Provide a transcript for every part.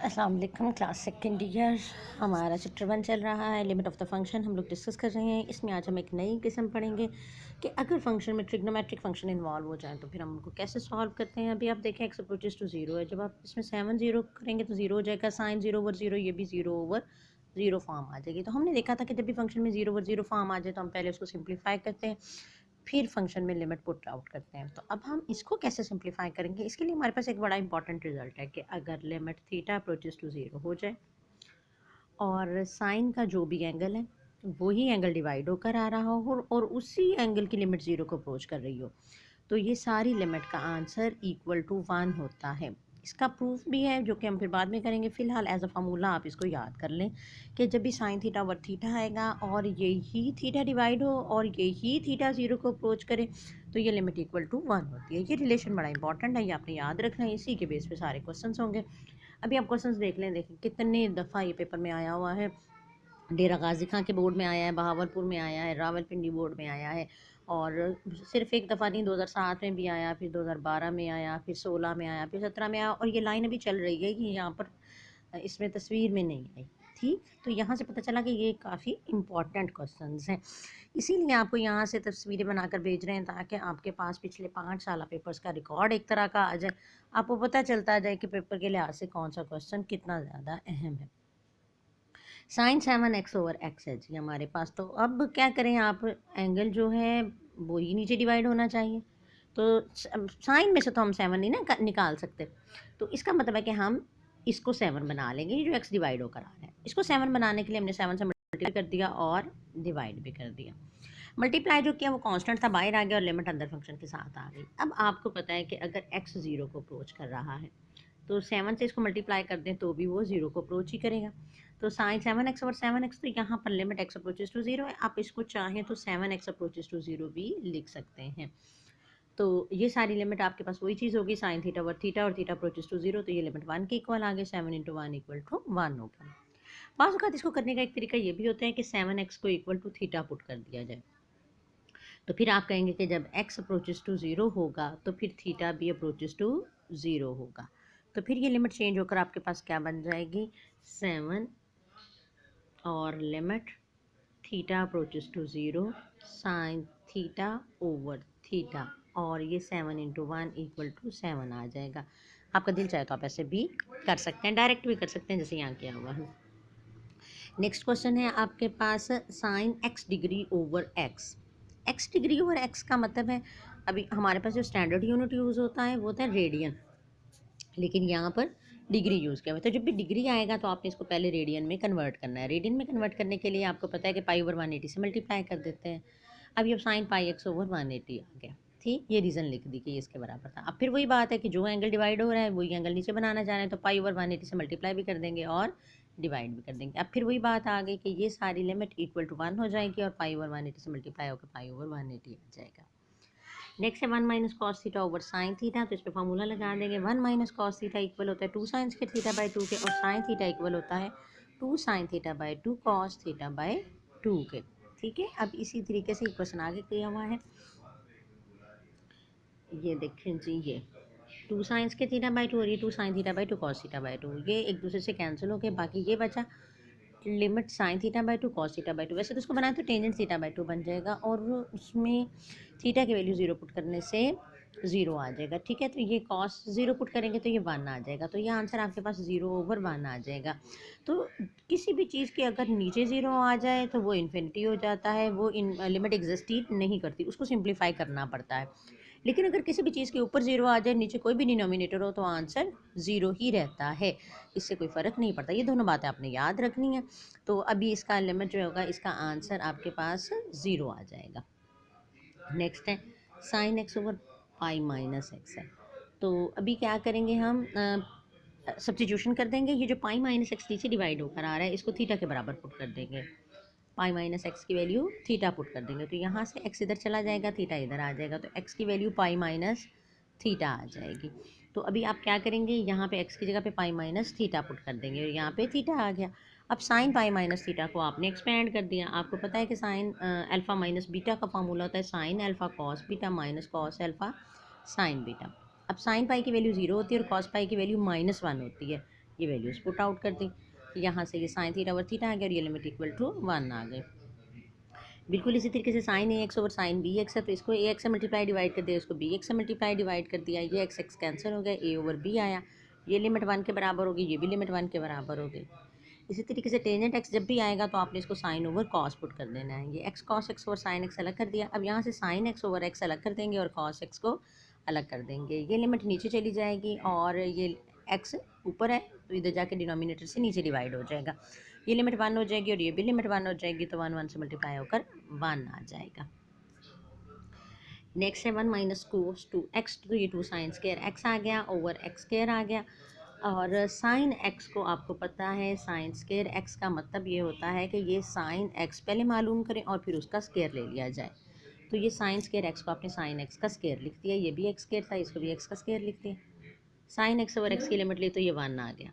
अस्सलाम वालेकुम। Class second year हमारा चैप्टर 1 चल रहा है, लिमिट ऑफ द फंक्शन हम लोग डिस्कस कर रहे हैं। इसमें आज हम एक नई किस्म पढ़ेंगे कि अगर फंक्शन में ट्रिग्नोमेट्रिक फंक्शन इन्वॉल्व हो जाए तो फिर हम उनको कैसे सॉल्व करते हैं। अभी आप देखें एक्स अप्रोचेस टू ज़ीरो है, जब आप इसमें 7 ज़ीरो करेंगे तो ज़ीरो हो जाएगा, साइन ज़ीरो ओवर ज़ीरो, ये भी ज़ीरो ओवर ज़ीरो फॉर्म आ जाएगी। तो हमने देखा था कि जब भी फंक्शन में ज़ीरो ओवर ज़ीरो फॉर्म आ जाए तो हम पहले उसको सिंप्लीफाई करते हैं, फिर फंक्शन में लिमिट पुट आउट करते हैं। तो अब हम इसको कैसे सिंप्लीफाई करेंगे, इसके लिए हमारे पास एक बड़ा इंपॉर्टेंट रिजल्ट है कि अगर limit theta approaches to zero हो जाए और साइन का जो भी एंगल है वही एंगल डिवाइड होकर आ रहा हो और उसी एंगल की लिमिट ज़ीरो को अप्रोच कर रही हो, तो ये सारी लिमिट का आंसर इक्वल टू 1 होता है। इसका प्रूफ भी है जो कि हम फिर बाद में करेंगे। फ़िलहाल एज अ फार्मूला आप इसको याद कर लें कि जब भी साइन थीटा ओवर थीटा आएगा और यही थीटा डिवाइड हो और यही थीटा ज़ीरो को अप्रोच करे तो ये लिमिट इक्वल टू 1 होती है। ये रिलेशन बड़ा इंपॉर्टेंट है, ये आपने याद रखना है, इसी के बेस पे सारे क्वेश्चन होंगे। अभी आप क्वेश्चन देख लें, देखें कितने दफ़ा ये पेपर में आया हुआ है। डेरा गाजी खां के बोर्ड में आया है, बहावलपुर में आया है, रावलपिंडी बोर्ड में आया है और सिर्फ एक दफ़ा नहीं, 2007 में भी आया, फिर 2012 में आया, फिर 16 में आया, फिर 17 में आया और ये लाइन अभी चल रही है कि यहाँ पर इसमें तस्वीर में नहीं आई। ठीक, तो यहाँ से पता चला कि ये काफ़ी इम्पॉर्टेंट क्वेश्चंस हैं, इसीलिए आपको यहाँ से तस्वीरें बनाकर भेज रहे हैं ताकि आपके पास पिछले 5 साल पेपर्स का रिकॉर्ड एक तरह का आ जाए, आपको पता चलता जाए कि पेपर के लिहाज से कौन सा क्वेश्चन कितना ज़्यादा अहम है। साइन 7x ओवर एक्स है जी हमारे पास। तो अब क्या करें, आप एंगल जो है वो ही नीचे डिवाइड होना चाहिए, तो साइन में से तो हम 7 नहीं ना निकाल सकते, तो इसका मतलब है कि हम इसको 7 बना लेंगे। जो एक्स डिवाइड होकर आ रहा है इसको 7 बनाने के लिए हमने 7 से मल्टीप्लाई कर दिया और डिवाइड भी कर दिया। मल्टीप्लाई जो किया वो कांस्टेंट था, बाहर आ गया और लिमिट अंदर फंक्शन के साथ आ गई। अब आपको पता है कि अगर एक्स ज़ीरो को अप्रोच कर रहा है तो 7 से इसको मल्टीप्लाई कर दें तो भी वो ज़ीरो को अप्रोच ही करेगा। तो साइन 7x ओवर 7x, तो यहाँ पर limit x approaches to zero है। आप इसको चाहें तो 7x अप्रोचेस टू ज़ीरो भी लिख सकते हैं। तो ये सारी लिमिट आपके पास वही चीज़ होगी, साइन थीटा ओवर थीटा और थीटा अप्रोचेस टू ज़ीरो, तो ये लिमिट 1 के इक्वल आ गए, 7 इंटू 1 इक्वल टू 1 हो गया। बाज़ औक़ात इसको करने का एक तरीका ये भी होता है कि 7x को इक्वल टू थीटा पुट कर दिया जाए, तो फिर आप कहेंगे कि जब x अप्रोचेस टू ज़ीरो होगा तो फिर थीटा भी अप्रोचेस टू ज़ीरो होगा, तो फिर ये लिमिट चेंज होकर आपके पास क्या बन जाएगी, 7 और limit theta approaches to zero sine theta over theta, और ये 7 इंटू 1 इक्वल टू 7 आ जाएगा। आपका दिल चाहे तो आप ऐसे भी कर सकते हैं, डायरेक्ट भी कर सकते हैं जैसे यहाँ किया हुआ है। नेक्स्ट क्वेश्चन है आपके पास sine x degree over x। x degree over x का मतलब है, अभी हमारे पास जो स्टैंडर्ड यूनिट यूज़ होता है वो होता है रेडियन, लेकिन यहाँ पर डिग्री यूज़ किया हुआ है। तो जब भी डिग्री आएगा तो आपने इसको पहले रेडियन में कन्वर्ट करना है। रेडियन में कन्वर्ट करने के लिए आपको पता है कि पाई ओवर 180 से मल्टीप्लाई कर देते हैं। अब ये साइन पाई एक्स ओवर 180 आ गया, ठीक, ये रीज़न लिख दी कि ये इसके बराबर था। अब फिर वही बात है कि जो एंगल डिवाइड हो रहा है वही एंगल नीचे बनाना चाह रहे हैं, तो पाई ओवर 180 से मल्टीप्लाई भी कर देंगे और डिवाइड भी कर देंगे। अब फिर वही बात आ गई कि ये सारी लिमिट इक्वल टू 1 हो जाएगी और पाई ओवर 180 से मल्टीप्लाई होकर पाई ओवर 180 आ जाएगा। नेक्स्ट है 1 minus cos theta over sine theta, तो इस पर फॉर्मूला लगा देंगे। 1 माइनस कॉस थीटा इक्वल होता है 2 साइन के थीटा बाई 2 के, और साइन थीटा इक्वल होता है 2 sine theta by 2 cos theta by 2 के। ठीक है, अब इसी तरीके से क्वेश्चन आगे किया हुआ है, ये देखें जी, ये 2 साइंस के थीटा बाई 2 और ये 2 sine theta by 2 cos theta by 2, ये एक दूसरे से कैंसिल हो गए, बाकी ये बचा limit sine theta by 2 cos theta by 2। वैसे तो इसको बनाए तो टेंजेंट थीटा बाई 2 बन जाएगा और उसमें थीटा की वैल्यू 0 पुट करने से 0 आ जाएगा। ठीक है, तो ये कॉस 0 पुट करेंगे तो ये 1 आ जाएगा, तो ये आंसर आपके पास 0 ओवर 1 आ जाएगा। तो किसी भी चीज़ के अगर नीचे 0 आ जाए तो वो इन्फिनिटी हो जाता है, वो लिमिट एग्जिस्ट ही नहीं करती, उसको सिंप्लीफाई करना पड़ता है। लेकिन अगर किसी भी चीज़ के ऊपर 0 आ जाए, नीचे कोई भी डिनोमिनेटर हो, तो आंसर 0 ही रहता है, इससे कोई फ़र्क नहीं पड़ता। ये दोनों बातें आपने याद रखनी है। तो अभी इसका लिमिट जो होगा, इसका आंसर आपके पास 0 आ जाएगा। नेक्स्ट है sine x over pi minus x है, तो अभी क्या करेंगे हम, सब्स्टिट्यूशन कर देंगे। ये जो पाई माइनस एक्स नीचे डिवाइड होकर आ रहा है इसको थीटा के बराबर पुट कर देंगे, पाई माइनस एक्स की वैल्यू थीटा पुट कर देंगे, तो यहाँ से एक्स इधर चला जाएगा, थीटा इधर आ जाएगा, तो एक्स की वैल्यू पाई माइनस थीटा आ जाएगी। तो अभी आप क्या करेंगे, यहाँ पे एक्स की जगह पे पाई माइनस थीटा पुट कर देंगे और यहाँ पे थीटा आ गया। अब साइन पाई माइनस थीटा को आपने एक्सपेंड कर दिया। आपको पता है कि साइन अल्फ़ा माइनस बीटा का फॉर्मूला होता है sine alpha cos beta minus cos alpha sine beta. अब साइन पाई की वैल्यू 0 होती है और कॉस पाई की वैल्यू -1 होती है, ये वैल्यूज़ पुट आउट कर दी। यहाँ से ये साइन थीटा ओवर थीटा आ गया और ये लिमिट इक्वल टू 1 आ गई। बिल्कुल इसी तरीके से sine a x over sine b x है, तो इसको ए एक्स से मल्टीप्लाई डिवाइड कर दिया, इसको बी एक्स से मल्टीप्लाई डिवाइड कर दिया, ये एक्स एक्स कैंसिल हो गया, ए ओवर बी आया, ये लिमिट 1 के बराबर होगी, ये भी लिमिट 1 के बराबर होगी। इसी तरीके से टेंजेंट एक्स जब भी आएगा तो आपने इसको साइन ओवर कॉस पुट कर देना है। ये x cos x over sine x अलग कर दिया। अब यहाँ से साइन एक्स ओवर एक्स अलग कर देंगे और कॉस एक्स को अलग कर देंगे। ये लिमिट नीचे चली जाएगी और ये एक्स ऊपर है तो इधर जाके डिनोमिनेटर से नीचे डिवाइड हो जाएगा। ये लिमिट 1 हो जाएगी और ये भी लिमिट 1 हो जाएगी, तो 1 1 से मल्टीप्लाई होकर 1 आ जाएगा। नेक्स्ट है 1 माइनस कोस 2x, तो ये 2 साइन स्क्वायर एक्स आ गया ओवर एक्स स्क्वायर आ गया। और साइन एक्स को आपको पता है साइन स्क्वायर एक्स का मतलब ये होता है कि ये साइन एक्स पहले मालूम करें और फिर उसका स्क्वायर ले लिया जाए। तो ये साइन स्क्वायर एक्स को आपने साइन एक्स का स्क्वायर लिख दिया, ये भी एक्स स्क्वायर था, इसको भी एक्स का स्क्वायर लिख दिया। साइन एक्स ओवर एक्स की लिमिट ली तो ये 1 आ गया।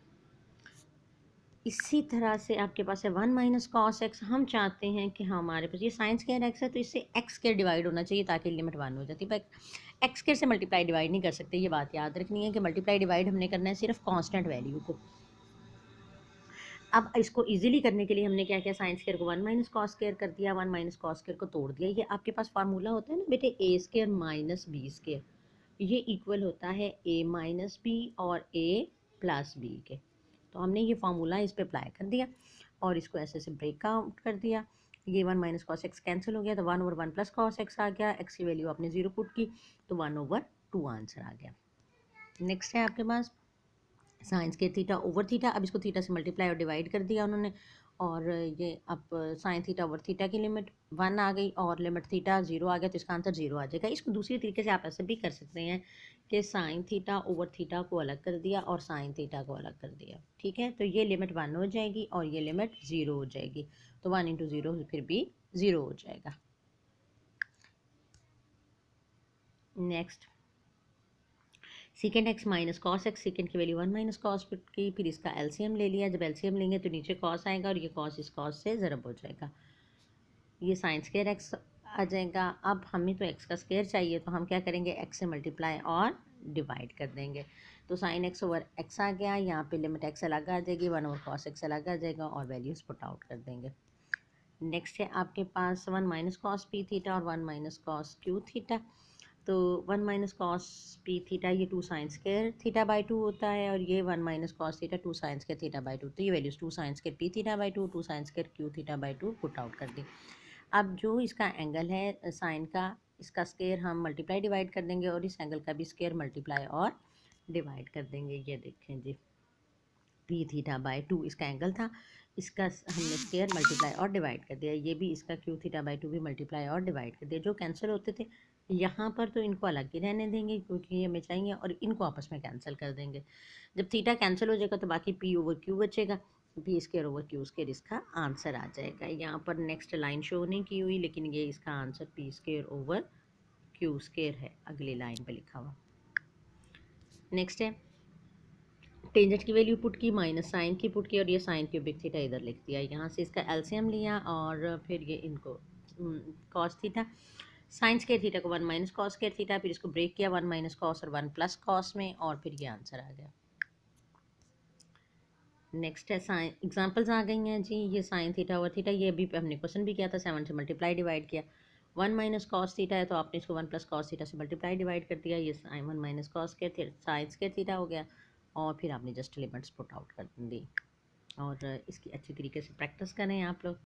इसी तरह से आपके पास है 1 माइनस कॉस एक्स। हम चाहते हैं कि हमारे पास ये साइन स्क्वायर एक्स है तो इससे एक्स स्क्वायर डिवाइड होना चाहिए ताकि लिमिट 1 हो जाती है। पर एक्स स्क्वायर से मल्टीप्लाई डिवाइड नहीं कर सकते, ये बात याद रखनी है कि मल्टीप्लाई डिवाइड हमने करना है सिर्फ कांस्टेंट वैल्यू को। अब इसको इजीली करने के लिए हमने क्या किया, साइन स्क्वायर को 1 माइनस कॉस स्क्वायर कर दिया, 1 माइनस कॉस स्क्वायर को तोड़ दिया। ये आपके पास फार्मूला होता है ना बेटे, ए स्क्वायर माइनस बी स्क्वायर, ये इक्वल होता है ए माइनस बी और ए प्लस बी के। तो हमने ये फार्मूला इस पर अप्लाई कर दिया और इसको ऐसे से ब्रेक आउट कर दिया। ये 1 माइनस कॉस एक्स कैंसिल हो गया, तो 1 ओवर 1 प्लस कॉस एक्स आ गया। एक्स की वैल्यू आपने 0 पुट की तो 1 ओवर 2 आंसर आ गया। नेक्स्ट है आपके पास sine square theta over theta. अब इसको थीटा से मल्टीप्लाई और डिवाइड कर दिया उन्होंने, और ये अब साइन थीटा ओवर थीटा की लिमिट 1 आ गई और लिमिट थीटा 0 आ गया, तो इसका आंसर 0 आ जाएगा। इसको दूसरी तरीके से आप ऐसे भी कर सकते हैं कि साइन थीटा ओवर थीटा को अलग कर दिया और साइन थीटा को अलग कर दिया, ठीक है। तो ये लिमिट 1 हो जाएगी और ये लिमिट 0 हो जाएगी, तो 1 इंटू 0 फिर भी 0 हो जाएगा। Next सीकेंड x minus cos x, सीकेंड की वैल्यू 1 माइनस कॉस की, फिर इसका एलसीएम ले लिया। जब एलसीएम लेंगे तो नीचे कॉस आएगा और ये कॉस इस कॉस से ज़रब हो जाएगा, ये साइन स्क्वायर एक्स आ जाएगा। अब हमें तो एक्स का स्क्वायर चाहिए तो हम क्या करेंगे, एक्स से मल्टीप्लाई और डिवाइड कर देंगे। तो साइन एक्स ओवर एक्स आ गया, यहाँ पे लिमिट एक्स अलग आ जाएगी, 1 ओवर कॉस एक्स अलग आ जाएगा और वैल्यूज़ पुट आउट कर देंगे। नेक्स्ट है आपके पास 1 माइनस कॉस पी थीटा और 1 माइनस कॉस क्यू थीटा। तो 1 माइनस कॉस पी थीटा ये 2 साइन स्क्वायर थीटा बाई 2 होता है और ये 1 minus cos theta 2 sign square theta by 2। तो ये values 2 sine square P theta by 2, 2 sine square Q theta by 2 put out कर दी। अब जो इसका एंगल है साइन का, इसका स्क्वायर हम मल्टीप्लाई डिवाइड कर देंगे और इस एंगल का भी स्क्वायर मल्टीप्लाई और डिवाइड कर देंगे। ये देखें जी, पी थीटा बाई 2 इसका एंगल था, इसका हमने स्क्वायर मल्टीप्लाई और डिवाइड कर दिया। ये भी इसका क्यू थीटा बाई 2 भी मल्टीप्लाई और डिवाइड कर दिया। जो कैंसिल होते थे यहाँ पर तो इनको अलग ही रहने देंगे क्योंकि ये हमें चाहिए, और इनको आपस में कैंसिल कर देंगे। जब थीटा कैंसिल हो जाएगा तो बाकी पी ओवर क्यू बचेगा, P square over Q square इसका आंसर आ जाएगा। यहाँ पर नेक्स्ट लाइन शो नहीं की हुई लेकिन ये इसका answer P square over Q square है, अगली लाइन पे लिखा हुआ। नेक्स्ट है टेंजेंट की वैल्यू पुट की, माइनस साइन की पुट की, और ये साइन क्यूबिक थीटा इधर लिख दिया। यहाँ से इसका एलसीएम लिया और फिर ये इनको cos theta, sign square theta को 1 माइनस कॉस स्क्वायर थीटा, फिर इसको ब्रेक किया 1 माइनस कॉस और 1 प्लस कॉस में, और फिर ये आंसर आ गया। नेक्स्ट है साइन एग्जांपल्स आ गई हैं जी। ये साइन थीटा ओवर थीटा, ये अभी हमने क्वेश्चन भी किया था, 7 से मल्टीप्लाई डिवाइड किया। 1 माइनस कॉस थीटा है तो आपने इसको 1 प्लस कॉस थीटा से मल्टीप्लाई डिवाइड कर दिया, ये sine 1 minus cos square sine square theta हो गया, और फिर आपने जस्ट लिमिट्स पुट आउट कर दी। और इसकी अच्छी तरीके से प्रैक्टिस करें आप लोग।